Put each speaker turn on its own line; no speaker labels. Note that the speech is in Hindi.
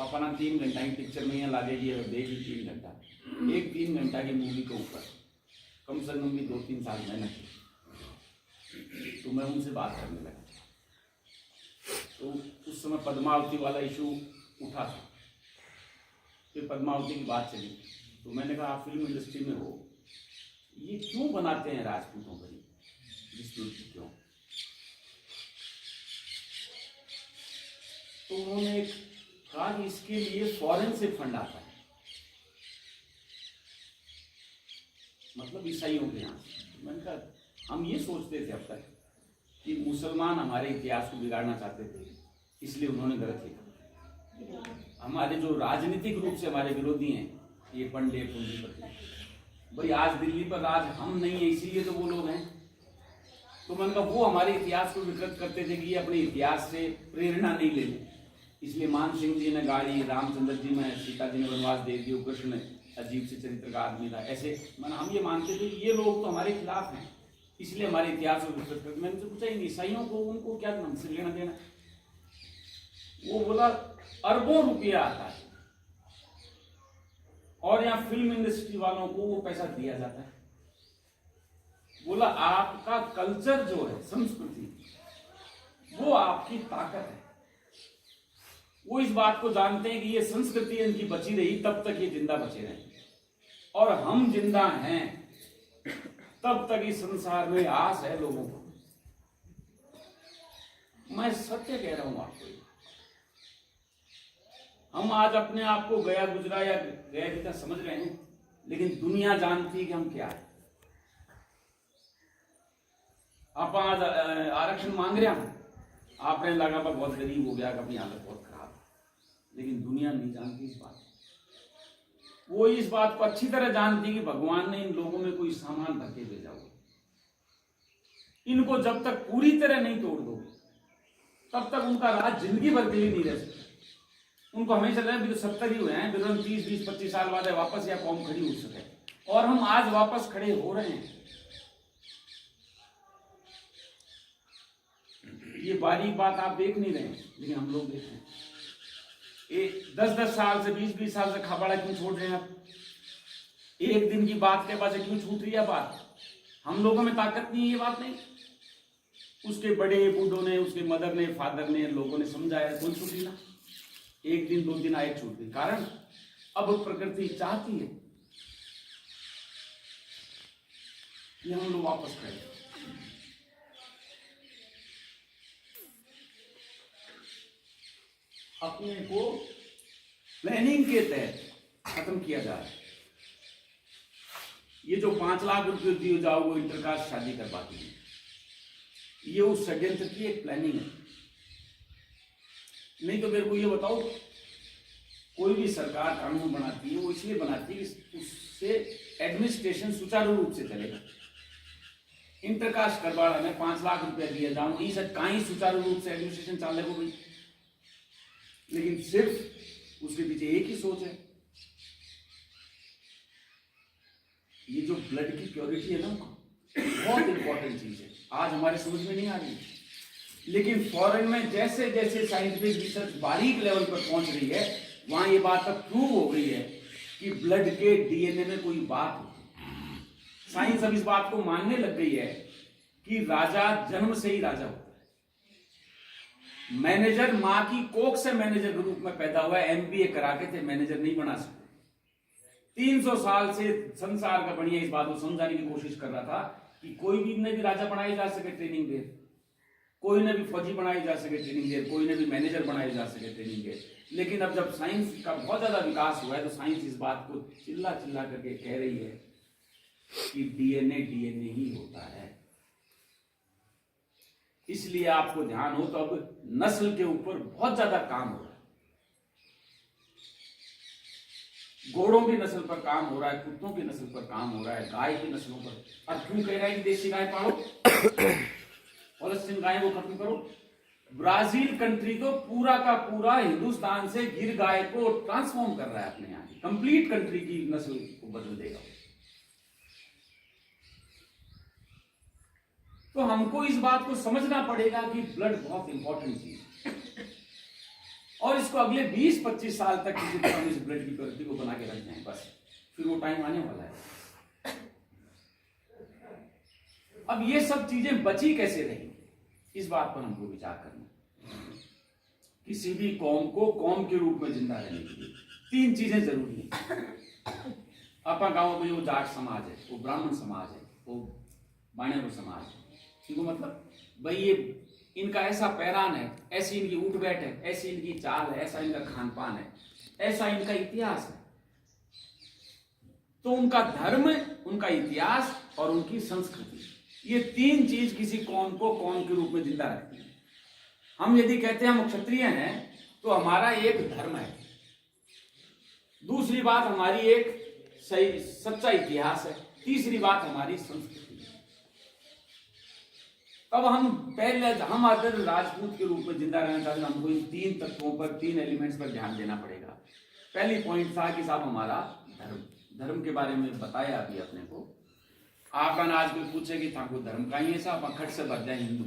पापा ना 3 घंटा की पिक्चर में यहाँ लागे जी, अगर देखी 3 घंटा, एक 3 घंटा की मूवी के ऊपर कम से कम भी 2-3 साल मेहनत की। तो मैं उनसे बात करने लगा। तो उस समय पद्मावती वाला इशू उठा था, फिर पद्मावती की बात चली। तो मैंने कहा आप फिल्म इंडस्ट्री में हो, ये क्यों बनाते हैं राजपूतों पर डिस्प्यूट, क्यों? तो उन्होंने कहा कि इसके लिए फॉरेन से फंड आता है, मतलब ईसाइयों के यहाँ। मैंने कहा हम ये सोचते थे अब तक कि मुसलमान हमारे इतिहास को बिगाड़ना चाहते थे, इसलिए उन्होंने गलत लिखा। हमारे जो राजनीतिक रूप से हमारे विरोधी हैं, ये पंडे पूंजीपति, भाई आज दिल्ली पर राज हम नहीं है, इसीलिए तो वो लोग हैं। तो मैंने कहा वो हमारे इतिहास को विकृत करते थे कि ये अपने इतिहास से प्रेरणा नहीं ले लें, इसलिए मान सिंह जी ने गाड़ी, रामचंद्र जी में सीता जी ने वनवास दे दिया, कृष्ण अजीब से चरित्र का आदमी था, ऐसे मैंने हम ये मानते थे कि ये लोग तो हमारे खिलाफ हैं, इसलिए हमारे इतिहास को विकृत करते। मैंने पूछा इन ईसाइयों को, उनको क्या हमसे लेना देना? वो बोला अरबों रुपया आता है और यहाँ फिल्म इंडस्ट्री वालों को वो पैसा दिया जाता है। बोला आपका कल्चर जो है, संस्कृति, वो आपकी ताकत है। वो इस बात को जानते हैं कि ये संस्कृति इनकी बची रही तब तक ये जिंदा बचे रहेंगे, और हम जिंदा हैं तब तक इस संसार में आस है लोगों को। मैं सत्य कह रहा हूं आपको। हम आज अपने आप को गया गुजरा या गया बीता समझ रहे हैं, लेकिन दुनिया जानती है कि हम क्या है। आप आज आरक्षण मांग रहे हैं, आपने लगा पर बहुत गरीब हो गया, अपनी हालत बहुत खराब है, लेकिन दुनिया नहीं जानती इस बात। वो इस बात को अच्छी तरह जानती है कि भगवान ने इन लोगों में कोई सामान भर के भेजा हुआ। इनको जब तक पूरी तरह नहीं तोड़ दोगे तब तक उनका राज जिंदगी भर के लिए नहीं रह सकता। उनको हमेशा लगा भी तो 70 ही हुए हैं, 30-20-25 साल बाद वापस या कौम खड़ी हो सके, और हम आज वापस खड़े हो रहे हैं। ये बारीक बात आप देख नहीं रहे हैं, लेकिन हम लोग देख रहे हैं। 10-10 साल से 20-20 साल से खबाड़ा क्यों छोड़ रहे हैं आप? एक दिन की बात के बाद क्यों छूट रही है बात? हम लोगों में ताकत नहीं है, ये बात नहीं। उसके बड़े बूढ़ों ने, उसके मदर ने, फादर ने, लोगों ने समझाया, कौन छूटी ना? एक दिन 2 दिन आए छूट गई। कारण अब प्रकृति चाहती है कि हम लोग वापस करें। अपने को प्लानिंग के तहत खत्म किया जा रहा है। ये जो 5 लाख रुपए दिए जाओ वो इंटरकास्ट शादी करवाती है, ये उस षड्यंत्र की एक प्लानिंग है। नहीं तो मेरे को ये बताओ, कोई भी सरकार कानून बनाती है वो इसलिए बनाती है कि उससे एडमिनिस्ट्रेशन सुचारू रूप से चलेगा। इंटरकास्ट करवाड़ा में 5 लाख रुपया दिया जाऊं, ये सब कहीं सुचारू रूप से एडमिनिस्ट्रेशन चल रहा है। लेकिन सिर्फ उसके पीछे एक ही सोच है, ये जो ब्लड की प्योरिटी है ना, बहुत इंपॉर्टेंट चीज है, आज हमारे समझ में नहीं आ रही। लेकिन फॉरेन में जैसे जैसे साइंटिफिक रिसर्च बारीक लेवल पर पहुंच रही है, वहां ये बात अब प्रूव हो गई है कि ब्लड के डीएनए में कोई बात होती है। साइंस अब इस बात को मानने लग गई है कि राजा जन्म से ही राजा होता है। मैनेजर मां की कोख से मैनेजर के रूप में पैदा हुआ है, एमबीए करा के थे मैनेजर नहीं बना सकते। 300 साल से संसार का बढ़िया इस बात को समझाने की कोशिश कर रहा था कि कोई भी ने भी राजा बनाया जा सके ट्रेनिंग दे, कोई ने भी फौजी बनाई जा सके ट्रेनिंग दे, कोई ने भी मैनेजर बनाए जा सके ट्रेनिंग दे। लेकिन अब जब साइंस का बहुत ज्यादा विकास हुआ है, तो साइंस इस बात को चिल्ला चिल्ला करके कह रही है कि डीएनए ही होता है। इसलिए आपको ध्यान हो तो अब नस्ल के ऊपर बहुत ज्यादा काम हो रहा है। घोड़ों की नस्ल पर काम हो रहा है, कुत्तों की नस्ल पर काम हो रहा है, गाय की नस्लों पर। और क्यों कह रहा है कि देसी गाय पालो, होल्स्टीन गाय को खत्म करो? ब्राजील कंट्री तो पूरा का पूरा हिंदुस्तान से गिर गाय को ट्रांसफॉर्म कर रहा है अपने यहाँ की, कंप्लीट कंट्री की नस्ल को बदल देगा। तो हमको इस बात को समझना पड़ेगा कि ब्लड बहुत इंपॉर्टेंट चीज है, और इसको अगले 20-25 साल तक किसी तरह हम इस ब्लड की प्योरिटी को बना के रख जाएं, बस फिर वो टाइम आने वाला है। अब ये सब चीजें बची कैसे रहेंगी, इस बात पर हमको विचार करना। किसी भी कौम को कौम के रूप में जिंदा रहने के लिए 3 चीजें जरूरी हैं। अपना गांव में वो जाट समाज है, वो ब्राह्मण समाज है, वो बाणेर समाज है, इनको मतलब भाई ये इनका ऐसा पैरान है, ऐसी इनकी उठ बैठ है, ऐसी इनकी चाल है, ऐसा इनका खान पान है, ऐसा इनका इतिहास है। तो उनका धर्म, उनका इतिहास और उनकी संस्कृति, ये 3 चीज किसी कौम को कौम के रूप में जिंदा रखती है। हम यदि कहते हैं हम क्षत्रिय हैं तो हमारा एक धर्म है, दूसरी बात हमारी एक सही सच्चा इतिहास है, तीसरी बात हमारी संस्कृति है। तब हम अगर राजपूत के रूप में जिंदा रहना चाहते हैं, हमको इन 3 तत्वों पर, 3 एलिमेंट्स पर ध्यान देना पड़ेगा। पहली पॉइंट था कि साहब हमारा धर्म के बारे में बताया अभी अपने को। आप आज कोई पूछे कि था को धर्म का ही है साहब, खट से बच जाए हिंदू,